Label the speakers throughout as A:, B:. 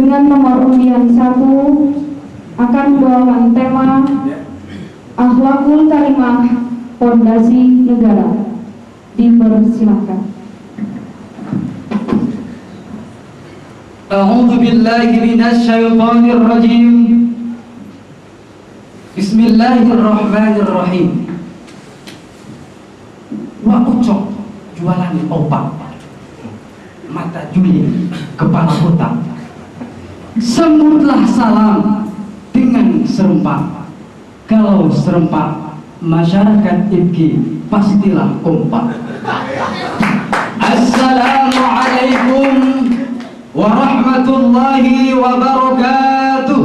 A: dengan nomor undian 1 akan membawakan tema Akhlakul Karimah Fondasi Negara. Dipersilakan.
B: A'udzu billahi minasy syaithanir rajim. Bismillahirrahmanirrahim. Wa ucok jualan opak, mata juli kepala otak. Sambutlah salam dengan serempak. Kalau serempak masyarakat IPGI pastilah kompak. Assalamualaikum warahmatullahi wabarakatuh.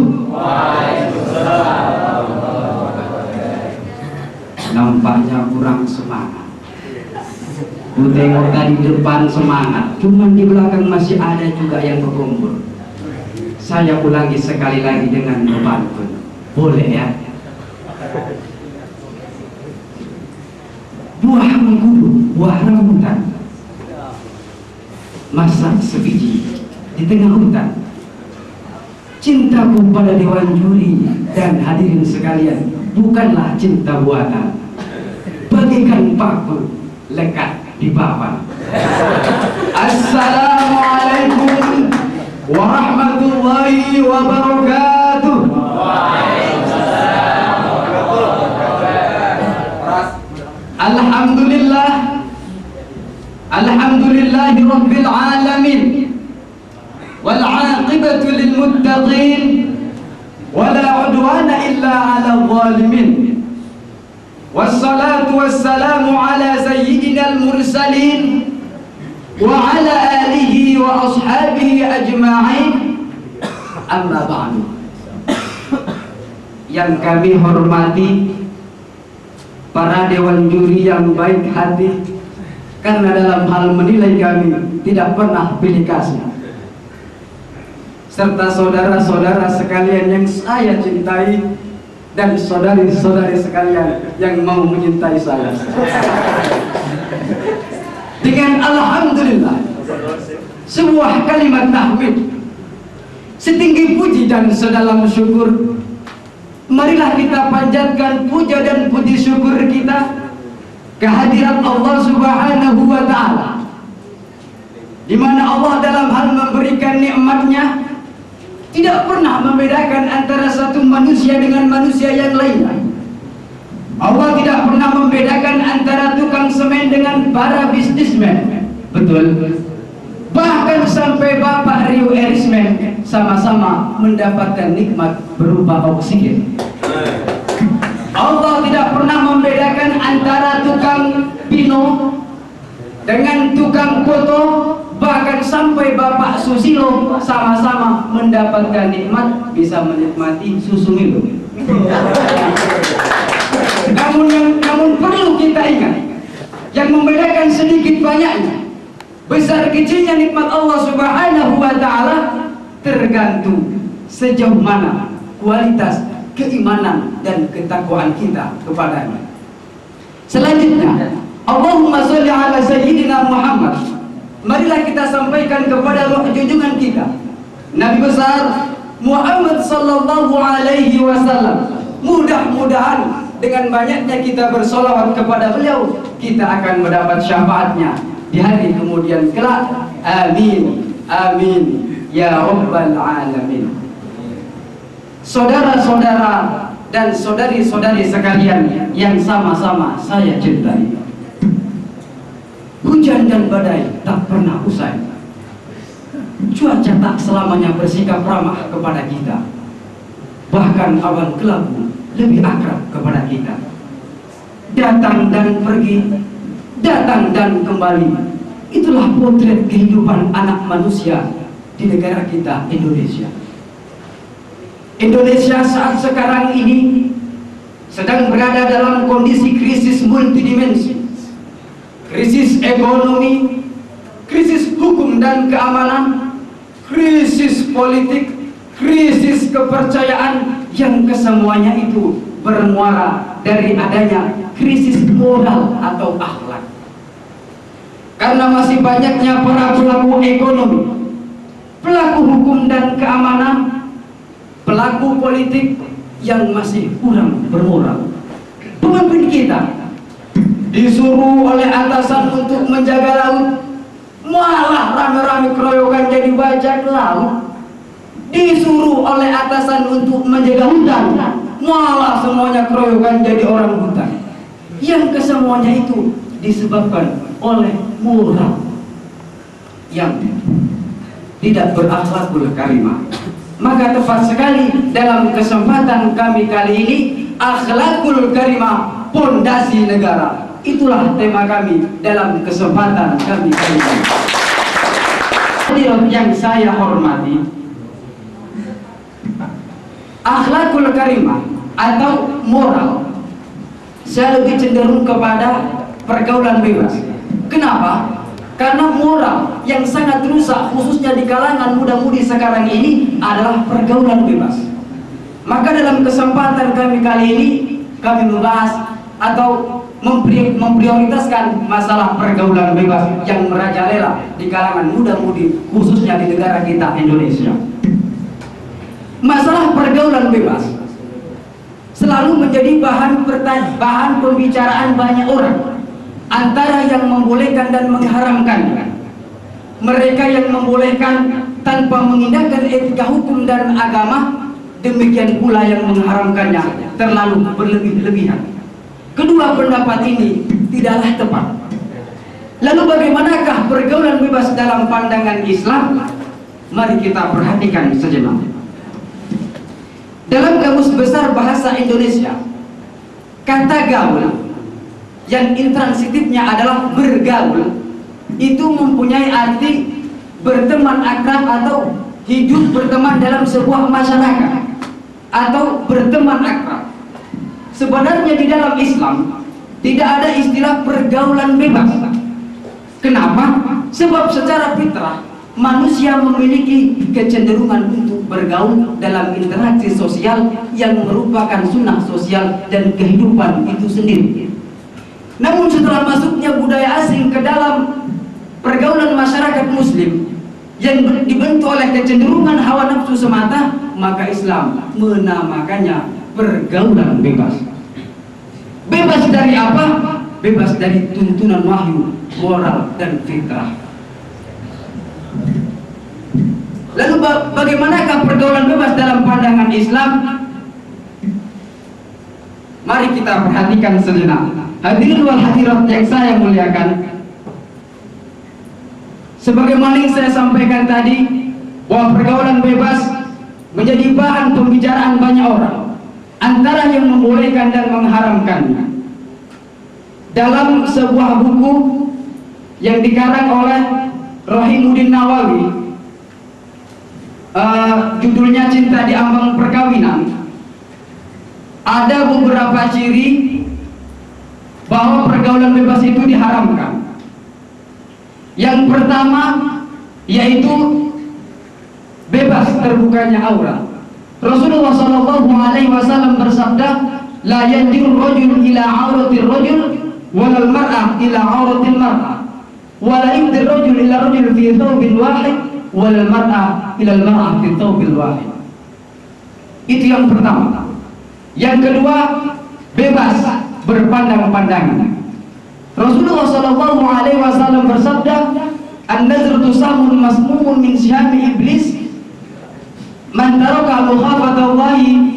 B: Nampaknya kurang semangat. Ku tengok tadi depan semangat, cuman di belakang masih ada juga yang berkumpul. Saya ulangi sekali lagi dengan berpantun, boleh ya? Buah mengkudu, buah rambutan, masak sebiji di tengah hutan. Cintaku pada dewan juri dan hadirin sekalian bukanlah cinta buatan, bagaikan paku lekat di papan. Assalamualaikum warahmatullahi wabarakatuh. Alhamdulillah, alhamdulillahi rabbil alamin, wal aqibatu lil muttaqin, wala udwana illa 'alal zalimin. Wassalatu wassalamu ala sayyidinal mursalin wa ala alihi wa ashabihi ajma'in. Amma ba'du. Yang kami hormati para dewan juri yang baik hati, karena dalam hal menilai kami tidak pernah pilih kasih, serta saudara-saudara sekalian yang saya cintai dan saudari-saudari sekalian yang mau menyintai saya. Dengan alhamdulillah, sebuah kalimat tahmid, setinggi puji dan sedalam syukur, marilah kita panjatkan puja dan puji syukur kita kehadirat Allah Subhanahu wa ta'ala, di mana Allah dalam hal memberikan nikmatnya tidak pernah membedakan antara satu manusia dengan manusia yang lainnya. Allah tidak pernah membedakan antara tukang semen dengan para bisnismen. Betul. Bahkan sampai Bapak Rio Erisman sama-sama mendapatkan nikmat berupa oksigen. Allah tidak pernah membedakan antara tukang pino dengan tukang foto. Bahkan sampai Bapak Susilo sama-sama mendapatkan nikmat, bisa menikmati susu Milo. Namun perlu kita ingat, yang membedakan sedikit banyaknya, besar kecilnya nikmat Allah Subhanahu wa ta'ala tergantung sejauh mana kualitas keimanan dan ketakwaan kita kepadanya. Selanjutnya, Allahumma sholli ala sayyidina Muhammad. Marilah kita sampaikan kepada roh junjungan kita, Nabi besar Muhammad sallallahu alaihi wasallam. Mudah-mudahan dengan banyaknya kita bersolawat kepada beliau, kita akan mendapat syafaatnya di hari kemudian kelak. Amin, amin ya rabbal alamin. Saudara-saudara dan saudari-saudari sekalian yang sama-sama saya cintai, hujan dan badai tak pernah usai. Cuaca tak selamanya bersikap ramah kepada kita. Bahkan awan kelabu lebih akrab kepada kita. Datang dan pergi, datang dan kembali. Itulah potret kehidupan anak manusia di negara kita, Indonesia. Indonesia saat sekarang ini sedang berada dalam kondisi krisis multidimensi. Krisis ekonomi, krisis hukum dan keamanan, krisis politik, krisis kepercayaan, yang kesemuanya itu bermuara dari adanya krisis moral atau akhlak. Karena masih banyaknya para pelaku ekonomi pelaku hukum dan keamanan, pelaku politik yang masih kurang bermoral. Pemimpin kita disuruh oleh atasan untuk menjaga laut, malah rame-rame keroyokan jadi bajak laut. Disuruh oleh atasan untuk menjaga hutan, malah semuanya keroyokan jadi orang hutan. Yang kesemuanya itu disebabkan oleh moral yang tidak berakhlakul karimah. Maka tepat sekali dalam kesempatan kami kali ini, akhlakul karimah pondasi negara. Itulah tema kami dalam kesempatan kami kali ini. Hadirin yang saya hormati, akhlakul karimah atau moral, saya lebih cenderung kepada pergaulan bebas. Kenapa? Karena moral yang sangat rusak khususnya di kalangan muda-mudi sekarang ini adalah pergaulan bebas. Maka dalam kesempatan kami kali ini, kami membahas atau memprioritaskan masalah pergaulan bebas yang merajalela di kalangan muda-mudi khususnya di negara kita Indonesia. Masalah pergaulan bebas selalu menjadi bahan pembicaraan banyak orang, antara yang membolehkan dan mengharamkan. Mereka yang membolehkan tanpa mengindahkan etika hukum dan agama, demikian pula yang mengharamkannya terlalu berlebih-lebihan. Kedua pendapat ini tidaklah tepat. Lalu bagaimanakah pergaulan bebas dalam pandangan Islam? Mari kita perhatikan sejenak. Dalam Kamus Besar Bahasa Indonesia, kata gaul yang intransitifnya adalah bergaul itu mempunyai arti berteman akrab atau hidup berteman dalam sebuah masyarakat atau berteman akrab. Sebenarnya di dalam Islam tidak ada istilah pergaulan bebas. Kenapa? Sebab secara fitrah manusia memiliki kecenderungan untuk bergaul dalam interaksi sosial yang merupakan sunnah sosial dan kehidupan itu sendiri. Namun setelah masuknya budaya asing ke dalam pergaulan masyarakat muslim yang dibentuk oleh kecenderungan hawa nafsu semata, maka Islam menamakannya pergaulan bebas. Bebas dari apa? Bebas dari tuntunan wahyu, moral, dan fitrah. Lalu bagaimanakah pergaulan bebas dalam pandangan Islam? Mari kita perhatikan sejenak. Hadirin wal hadirat yang saya muliakan, sebagaimana yang saya sampaikan tadi, bahwa pergaulan bebas menjadi bahan pembicaraan banyak orang, antara yang membolehkan dan mengharamkannya. Dalam sebuah buku yang dikarang oleh Rahimuddin Nawawi, judulnya Cinta di Ambang Perkawinan, ada beberapa ciri bahwa pergaulan bebas itu diharamkan. Yang pertama yaitu bebas terbukanya aurat. Rasulullah SAW bersabda, la yanjur rajul ila auratir rajul walal mar'ah ila auratil mar'ah wala yubdir rajul ila rajul fi thawbil wahid walal mar'ah ila mar'ah fi thawbil wahid. Itu yang pertama. Yang kedua, bebas berpandang-pandangan. Rasulullah SAW bersabda, an-nazratu samun masmumun min syami iblis, man taraka mukhafatallahi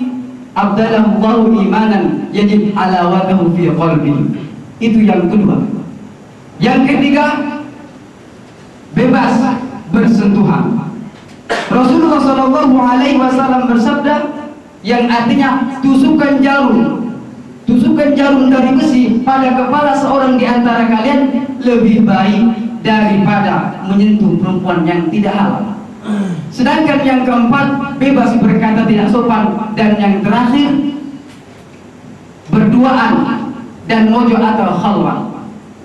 B: abdalahu Allahu imanan yajib halawatahu fi qalbihi. Itu yang kedua. Yang ketiga, bebas bersentuhan. Rasulullah SAW bersabda, yang artinya tusukan jarum dari besi pada kepala seorang di antara kalian lebih baik daripada menyentuh perempuan yang tidak halal. Sedangkan yang keempat, bebas berkata tidak sopan. Dan yang terakhir, berduaan dan mojo atau khalwat.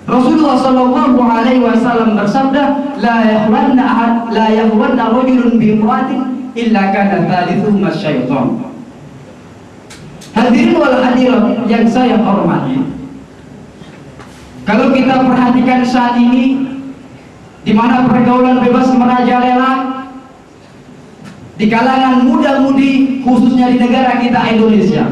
B: Rasulullah SAW bersabda, la yahwanna rajulun bi imra'atin illa kana thalithuhuma syaitan. Hadirin wal hadirat yang saya hormati, kalau kita perhatikan saat ini, di mana pergaulan bebas merajalela, di kalangan muda-mudi khususnya di negara kita Indonesia.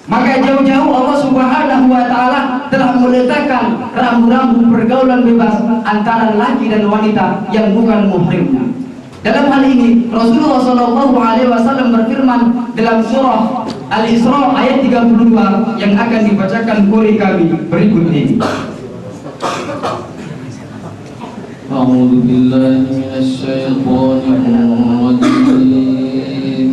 B: Maka jauh-jauh Allah Subhanahu wa Ta'ala telah meletakkan rambu-rambu pergaulan bebas antara laki dan wanita yang bukan muhrimnya. Dalam hal ini Rasulullah SAW berfirman dalam surah Al-Isra ayat 32 yang akan dibacakan oleh kami berikut ini.
C: A'udzu billahi minasy syaithanir rajim.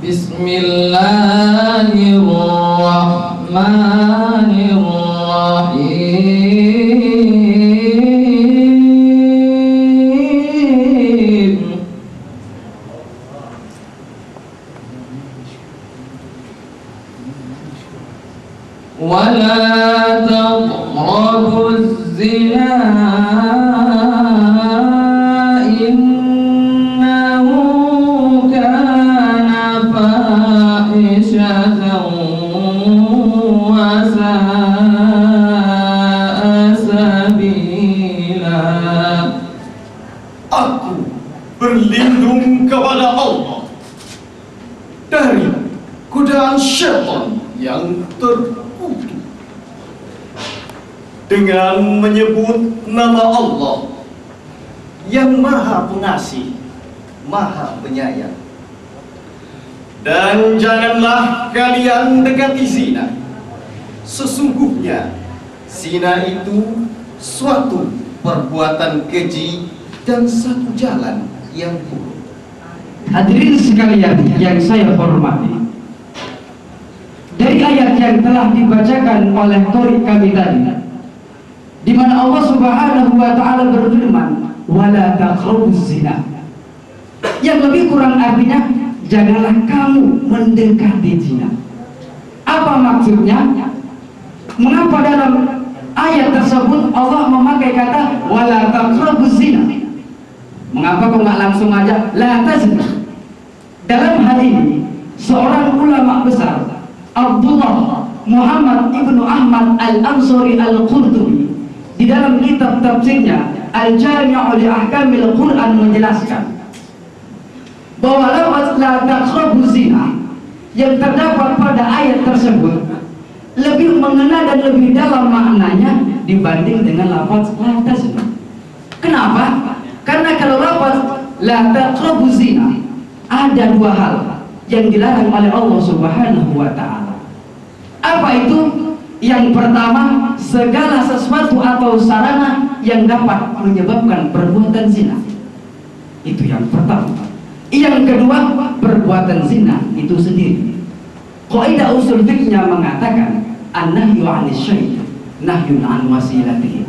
C: Bismillahirrahmanirrahim. Wala taqrabuz zina innahu kana fahishatan wa sa'a sabila.
D: Aku berlindung kepada Allah dari godaan syaitan yang terkutuk dengan menyebut nama Allah yang Maha Pengasih, Maha Penyayang. Dan janganlah kalian dekati zina. Sesungguhnya zina itu suatu perbuatan keji dan satu jalan yang buruk.
B: Hadirin sekalian yang saya hormati, dari ayat yang telah dibacakan oleh qori kami tadi, di mana Allah Subhanahu wa Ta'ala berfirman, "Wala taqrabuz zina." Yang lebih kurang artinya, janganlah kamu mendekati zina. Apa maksudnya? Mengapa dalam ayat tersebut Allah memakai kata "wala taqrabuz zina"? Mengapa kok nggak langsung aja la tazni? Dalam hal ini seorang ulama besar, Abdullah Muhammad ibnu Ahmad al-Ansari al-Qurtubi, di dalam kitab tafsirnya Al-Jami'u li Ahkamil Quran menjelaskan bahwa lafaz la taqrabuz zina yang terdapat pada ayat tersebut lebih mengena dan lebih dalam maknanya dibanding dengan lafaz la tazni. Kenapa? Karena kalau lafaz la taqrabuz zina ada dua hal yang dilarang oleh Allah Subhanahu wa Ta'ala. Apa itu? Yang pertama, segala sesuatu atau sarana yang dapat menyebabkan perbuatan zina. Itu yang pertama. Yang kedua, perbuatan zina itu sendiri. Qaidah usul fiqhnya mengatakan an-nahyu 'anil syai' nahyun 'an wasilatihi.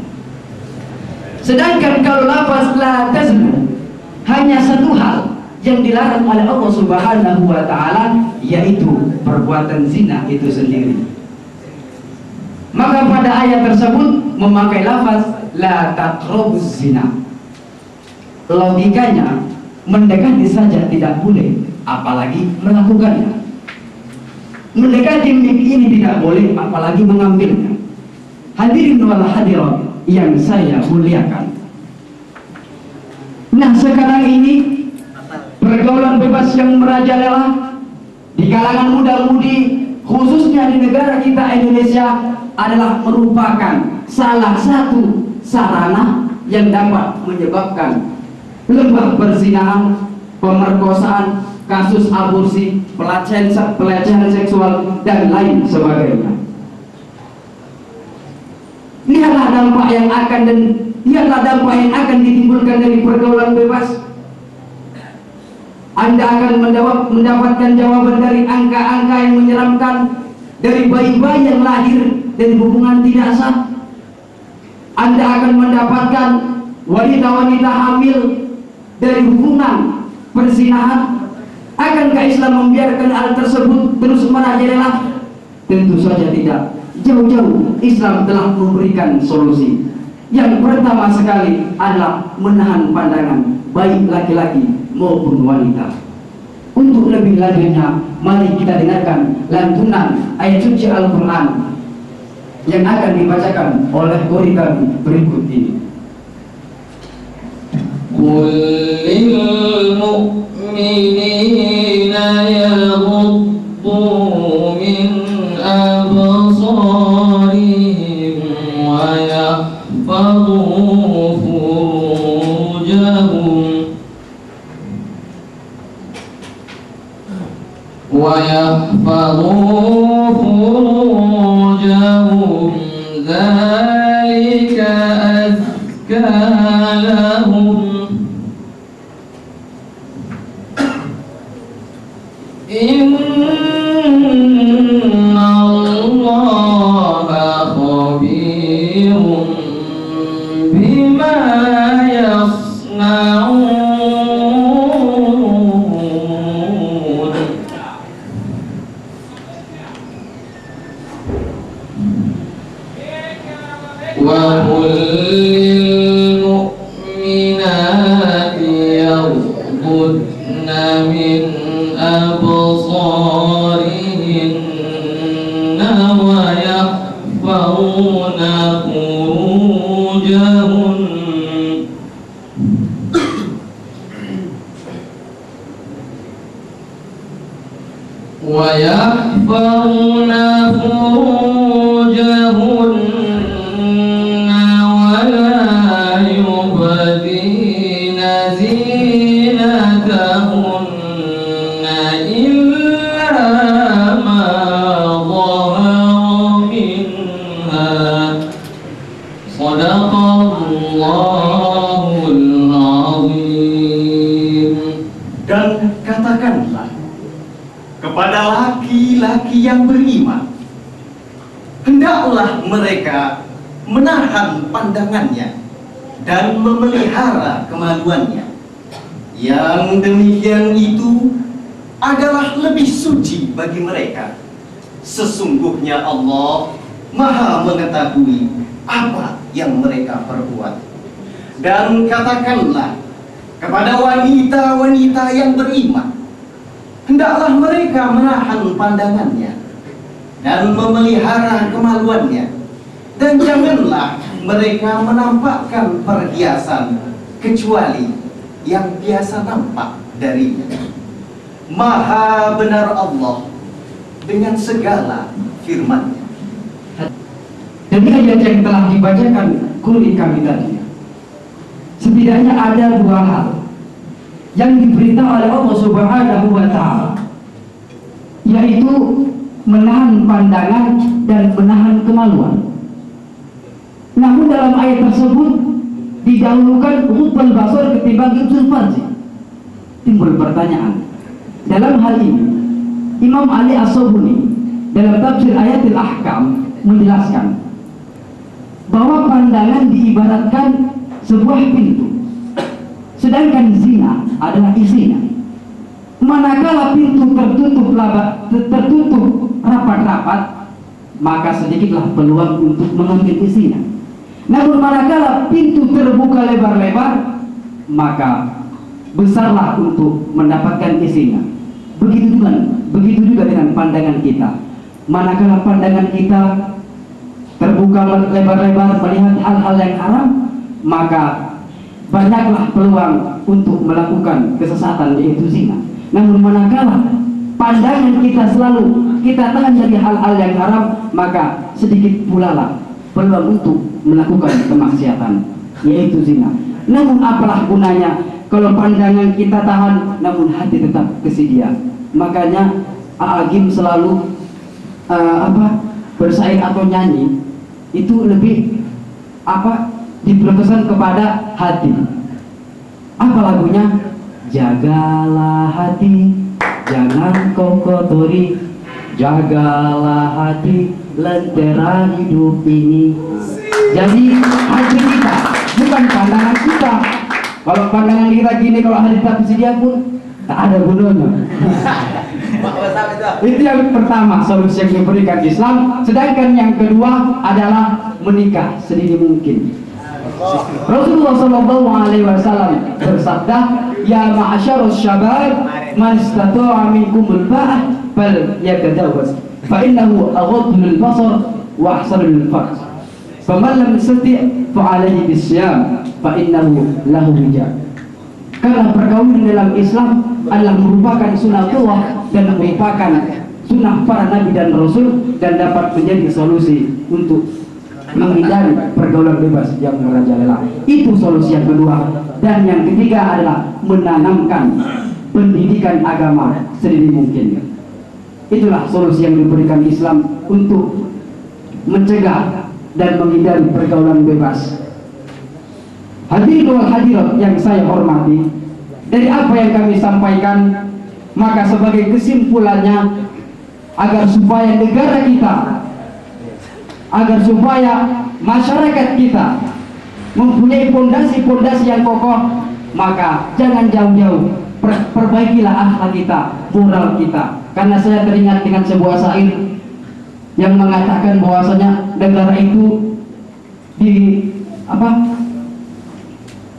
B: Sedangkan kalau lafaz la taznu hanya satu hal yang dilarang oleh Allah Subhanahu wa Ta'ala, yaitu perbuatan zina itu sendiri. Maka pada ayat tersebut memakai lafaz la taqrabuz zina. Logikanya mendekati saja tidak boleh, apalagi melakukannya. Mendekati ini tidak boleh, apalagi mengambilnya. Hadirin wal hadirat yang saya muliakan. Nah, sekarang ini pergaulan bebas yang merajalela di kalangan muda-mudi khususnya di negara kita Indonesia adalah merupakan salah satu sarana yang dapat menyebabkan lembah perzinahan, pemerkosaan, kasus aborsi, pelecehan seksual dan lain sebagainya. Lihatlah dampak yang akan ditimbulkan dari pergaulan bebas. Anda akan mendapatkan jawaban dari angka-angka yang menyeramkan, dari bayi-bayi yang lahir dari hubungan tidak sah. Anda akan mendapatkan wanita-wanita hamil dari hubungan perzinahan. Akankah Islam membiarkan hal tersebut terus merajalela? Tentu saja tidak. Jauh-jauh Islam telah memberikan solusi. Yang pertama sekali adalah menahan pandangan baik laki-laki maupun wanita. Untuk lebih lanjutnya, mari kita dengarkan lantunan ayat suci Al-Quran yang akan dibacakan oleh qori kami berikut ini.
C: قل للمؤمنين يغضوا من أبصارهم ويحفظوا فروجهم ذلك أزكى لهم إن الله خبير بما يصنعون وقل للمؤمنات يغضضن من أبصارهن ويحفظن فروجهن ولا يبدين زينتهن إلا ما ظهر منها صدق الله العظيم.
D: Dan katakanlah kepada laki-laki yang beriman, hendaklah mereka menahan pandangannya dan memelihara kemaluannya. Yang demikian itu adalah lebih suci bagi mereka. Sesungguhnya Allah Maha mengetahui apa yang mereka perbuat. Dan katakanlah kepada wanita-wanita yang beriman, hendaklah mereka menahan pandangannya dan memelihara kemaluannya, dan janganlah mereka menampakkan perhiasan kecuali yang biasa nampak darinya. Maha benar Allah dengan segala firman-Nya.
B: Dari ayat yang telah dibacakan kulit kami tadi, setidaknya ada dua hal yang diperintah oleh Allah Subhanahu wa Ta'ala, yaitu menahan pandangan dan menahan kemaluan. Namun dalam ayat tersebut didahulukan ghuddul basar ketimbang ghudul farji. Timbul pertanyaan, dalam hal ini Imam Ali As-Sabuni dalam tafsir Ayatul Ahkam menjelaskan bahwa pandangan diibaratkan sebuah pintu, sedangkan zina adalah isinya. Manakala pintu tertutup rapat-rapat, maka sedikitlah peluang untuk mengambil isinya. Namun manakala pintu terbuka lebar-lebar, maka besarlah untuk mendapatkan isinya. Begitu juga dengan pandangan kita. Manakala pandangan kita terbuka lebar-lebar melihat hal-hal yang haram, maka banyaklah peluang untuk melakukan kesesatan, yaitu zina. Namun manakala pandangan kita selalu kita tahan dari hal-hal yang haram, maka sedikit pula lah peluang untuk melakukan kemaksiatan, yaitu zina. Namun apalah gunanya kalau pandangan kita tahan namun hati tetap kesedia. Makanya Agim selalu bersair atau nyanyi itu lebih diberkesan kepada hati. Apa lagunya? Jagalah hati, jangan kau kotori. Jagalah hati, lentera hidup ini. Jadi hati kita, bukan pandangan kita. Kalau pandangan kita gini, kalau hati tak bersedia pun tak ada gunanya. Itu yang pertama, solusi yang diberikan Islam. Sedangkan yang kedua adalah menikah sedini mungkin. Rasulullah SAW bersabda, ya ma'asyarus syabab, man istata'a minkumul ba'ah fal yakadawaz, fa innahu aghadul basar wa ahsanul farj, faman lam yastati' fa alayhi bisyam fa innahu lahu wija. Karena pergaulan dalam Islam adalah merupakan sunnatullah dan merupakan sunnah para nabi dan rasul, dan dapat menjadi solusi untuk menghindari pergaulan bebas yang merajalela. Itu solusi yang kedua. Dan yang ketiga adalah menanamkan pendidikan agama sedini mungkin. Itulah solusi yang diberikan Islam untuk mencegah dan menghindari pergaulan bebas. Hadirin wal hadirat yang saya hormati, dari apa yang kami sampaikan, maka sebagai kesimpulannya, agar supaya negara kita, agar supaya masyarakat kita mempunyai pondasi-pondasi yang kokoh, maka jangan jauh-jauh, perbaikilah akhlak kita, moral kita. Karena saya teringat dengan sebuah syair yang mengatakan bahwasanya negara itu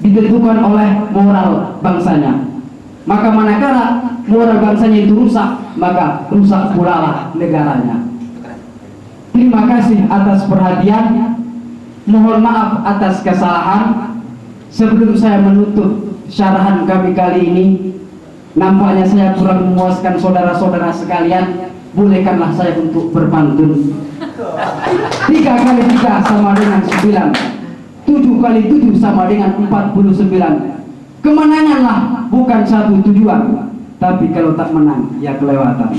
B: ditentukan oleh moral bangsanya. Maka manakala moral bangsanya itu rusak, maka rusak pula lah negaranya. Terima kasih atas perhatiannya. Mohon maaf atas kesalahan. Sebelum saya menutup syarahan kami kali ini, nampaknya saya kurang memuaskan saudara-saudara sekalian. Bolehkanlah saya untuk berpantun. 3 kali 3 sama dengan 9. 7 kali 7 sama dengan 49. Kemenanganlah bukan satu tujuan, tapi kalau tak menang ya kelewatan.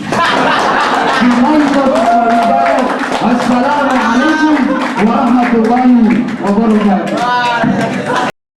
B: Wassalamualaikum warahmatullahi wabarakatuh.